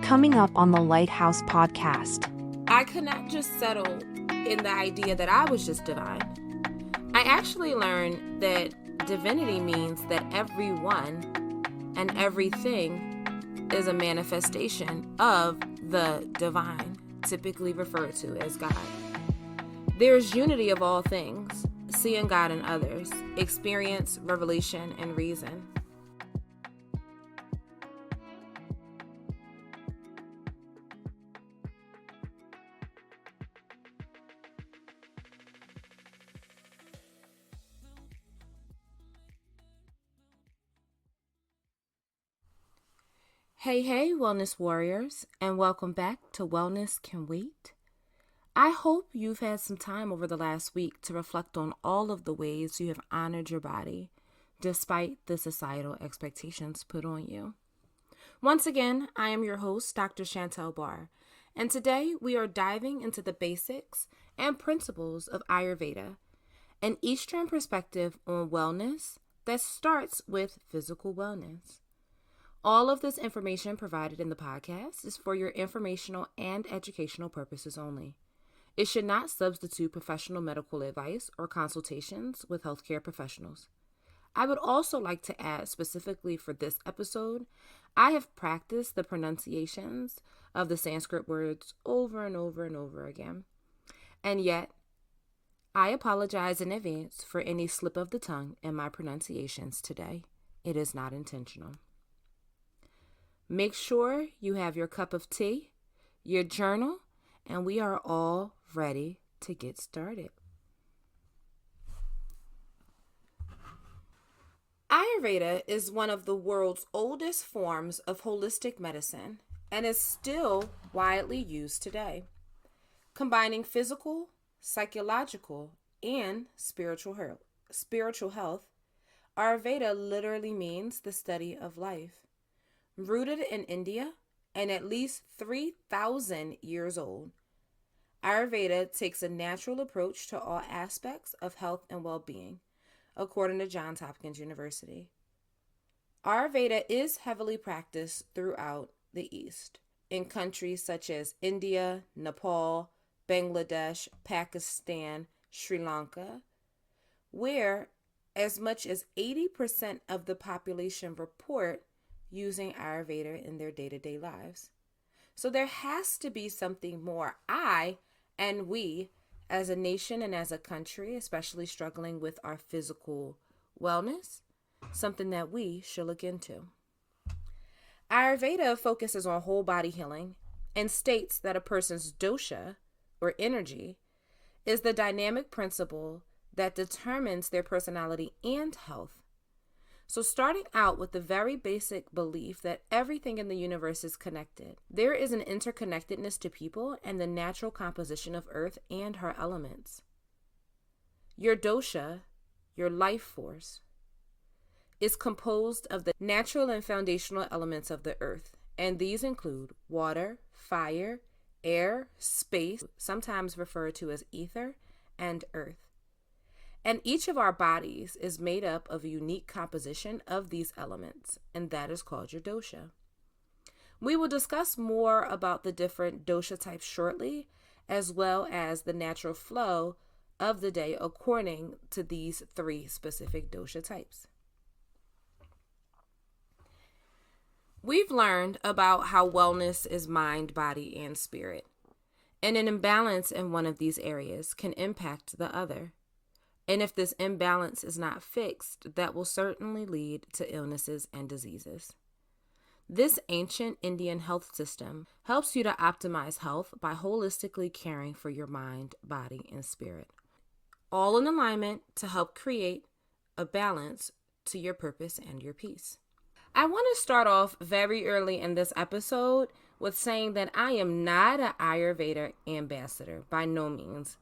Coming up on the Lighthouse Podcast. I could not just settle in the idea that I was just divine. I actually learned that divinity means that everyone and everything is a manifestation of the divine, typically referred to as God. There is unity of all things, seeing God in others, experience, revelation, and reason. Hey, wellness warriors, and welcome back to Wellness Can Wait. I hope you've had some time over the last week to reflect on all of the ways you have honored your body, despite the societal expectations put on you. Once again, I am your host, Dr. Chantal Barr, and today we are diving into the basics and principles of Ayurveda, an Eastern perspective on wellness that starts with physical wellness. All of this information provided in the podcast is for your informational and educational purposes only. It should not substitute professional medical advice or consultations with healthcare professionals. I would also like to add specifically for this episode, I have practiced the pronunciations of the Sanskrit words over and over and over again. And yet, I apologize in advance for any slip of the tongue in my pronunciations today. It is not intentional. Make sure you have your cup of tea, your journal, and we are all ready to get started. Ayurveda is one of the world's oldest forms of holistic medicine and is still widely used today, combining physical, psychological, and spiritual health. Ayurveda literally means the study of life. Rooted in India and at least 3,000 years old, Ayurveda takes a natural approach to all aspects of health and well-being, according to Johns Hopkins University. Ayurveda is heavily practiced throughout the East, in countries such as India, Nepal, Bangladesh, Pakistan, Sri Lanka, where as much as 80% of the population report using Ayurveda in their day-to-day lives. So there has to be something more I and we as a nation and as a country, especially struggling with our physical wellness, something that we should look into. Ayurveda focuses on whole body healing and states that a person's dosha, or energy, is the dynamic principle that determines their personality and health. So starting out with the very basic belief that everything in the universe is connected. There is an interconnectedness to people and the natural composition of earth and her elements. Your dosha, your life force, is composed of the natural and foundational elements of the earth, and these include water, fire, air, space, sometimes referred to as ether, and earth. And each of our bodies is made up of a unique composition of these elements, and that is called your dosha. We will discuss more about the different dosha types shortly, as well as the natural flow of the day according to these three specific dosha types. We've learned about how wellness is mind, body, and spirit, and an imbalance in one of these areas can impact the other. And if this imbalance is not fixed, that will certainly lead to illnesses and diseases. This ancient Indian health system helps you to optimize health by holistically caring for your mind, body, and spirit, all in alignment to help create a balance to your purpose and your peace. I want to start off very early in this episode with saying that I am not an Ayurveda ambassador, by no means.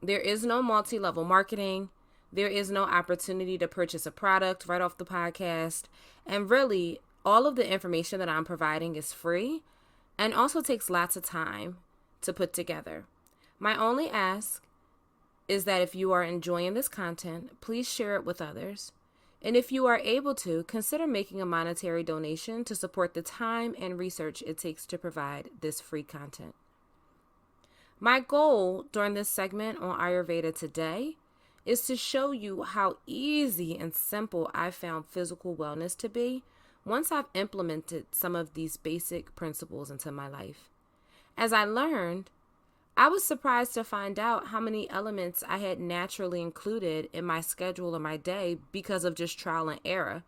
There is no multi-level marketing. There is no opportunity to purchase a product right off the podcast. And really, all of the information that I'm providing is free and also takes lots of time to put together. My only ask is that if you are enjoying this content, please share it with others. And if you are able to, consider making a monetary donation to support the time and research it takes to provide this free content. My goal during this segment on Ayurveda today is to show you how easy and simple I found physical wellness to be once I've implemented some of these basic principles into my life. As I learned, I was surprised to find out how many elements I had naturally included in my schedule of my day because of just trial and error,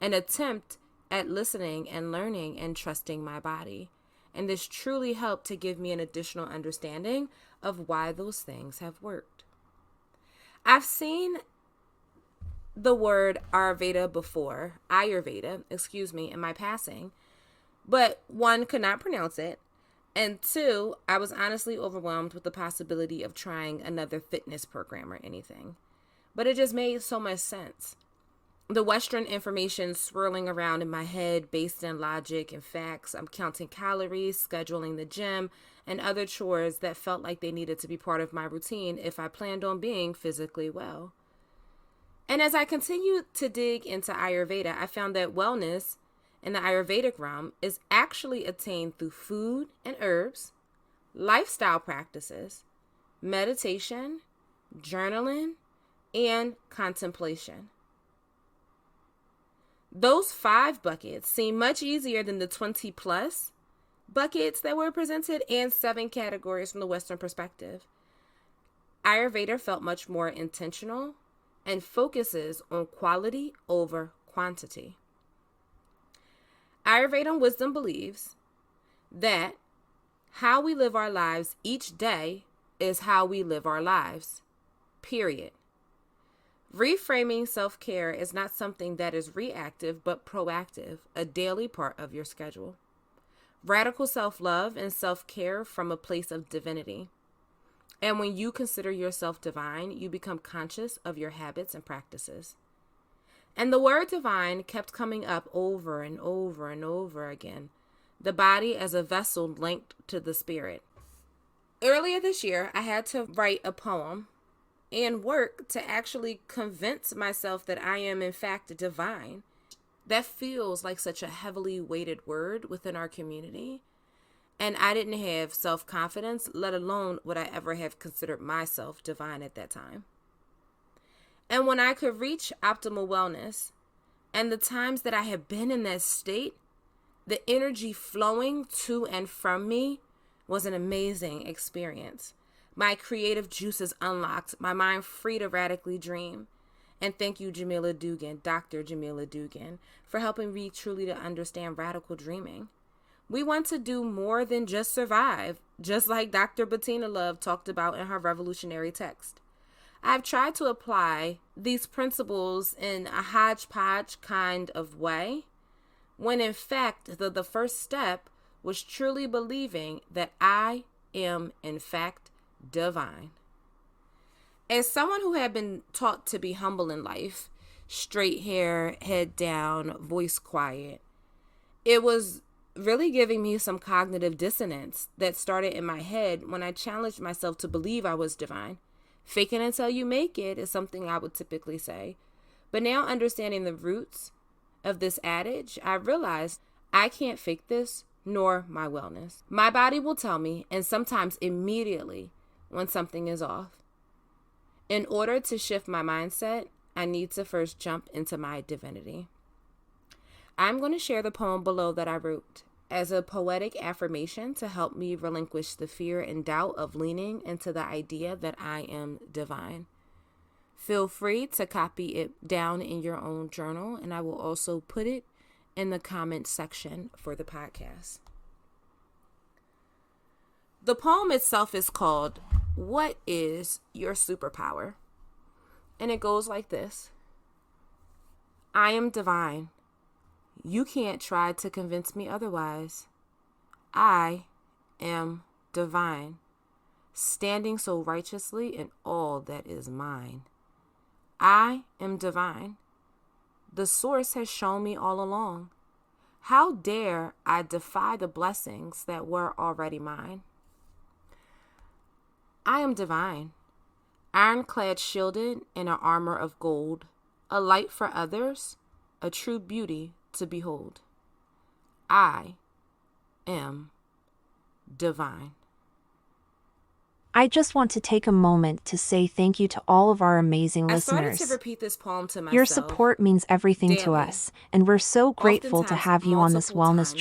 an attempt at listening and learning and trusting my body. And this truly helped to give me an additional understanding of why those things have worked. I've seen the word Ayurveda, in my passing, but one, could not pronounce it, and two, I was honestly overwhelmed with the possibility of trying another fitness program or anything. But it just made so much sense. The Western information swirling around in my head based on logic and facts. I'm counting calories, scheduling the gym, and other chores that felt like they needed to be part of my routine if I planned on being physically well. And as I continued to dig into Ayurveda, I found that wellness in the Ayurvedic realm is actually attained through food and herbs, lifestyle practices, meditation, journaling, and contemplation. Those 5 buckets seem much easier than the 20 plus buckets that were presented and 7 categories from the Western perspective. Ayurveda felt much more intentional and focuses on quality over quantity. Ayurveda wisdom believes that how we live our lives each day is how we live our lives, period. Reframing self-care is not something that is reactive but proactive, a daily part of your schedule. Radical self-love and self-care from a place of divinity. And when you consider yourself divine, you become conscious of your habits and practices. And the word divine kept coming up over and over and over again. The body as a vessel linked to the spirit. Earlier this year, I had to write a poem and work to actually convince myself that I am in fact divine. That feels like such a heavily weighted word within our community. And I didn't have self-confidence, let alone would I ever have considered myself divine at that time. And when I could reach optimal wellness and the times that I have been in that state, the energy flowing to and from me was an amazing experience. My creative juices unlocked, my mind free to radically dream. And thank you, Jamila Dugan, Dr. Jamila Dugan, for helping me truly to understand radical dreaming. We want to do more than just survive, just like Dr. Bettina Love talked about in her revolutionary text. I've tried to apply these principles in a hodgepodge kind of way, when in fact the first step was truly believing that I am in fact divine. As someone who had been taught to be humble in life, straight hair, head down, voice quiet, it was really giving me some cognitive dissonance that started in my head when I challenged myself to believe I was divine. Fake it until you make it is something I would typically say. But now understanding the roots of this adage, I realized I can't fake this, nor my wellness. My body will tell me, and sometimes immediately, when something is off. In order to shift my mindset, I need to first jump into my divinity. I'm going to share the poem below that I wrote as a poetic affirmation to help me relinquish the fear and doubt of leaning into the idea that I am divine. Feel free to copy it down in your own journal, and I will also put it in the comment section for the podcast. The poem itself is called, "What is Your Superpower?" And it goes like this. I am divine. You can't try to convince me otherwise. I am divine, standing so righteously in all that is mine. I am divine. The source has shown me all along. How dare I defy the blessings that were already mine? I am divine, ironclad shielded in an armor of gold, a light for others, a true beauty to behold. I am divine. I just want to take a moment to say thank you to all of our amazing I started listeners. to repeat this poem to myself. Your support means everything to daily, us, and we're so grateful to oftentimes have you on this multiple wellness times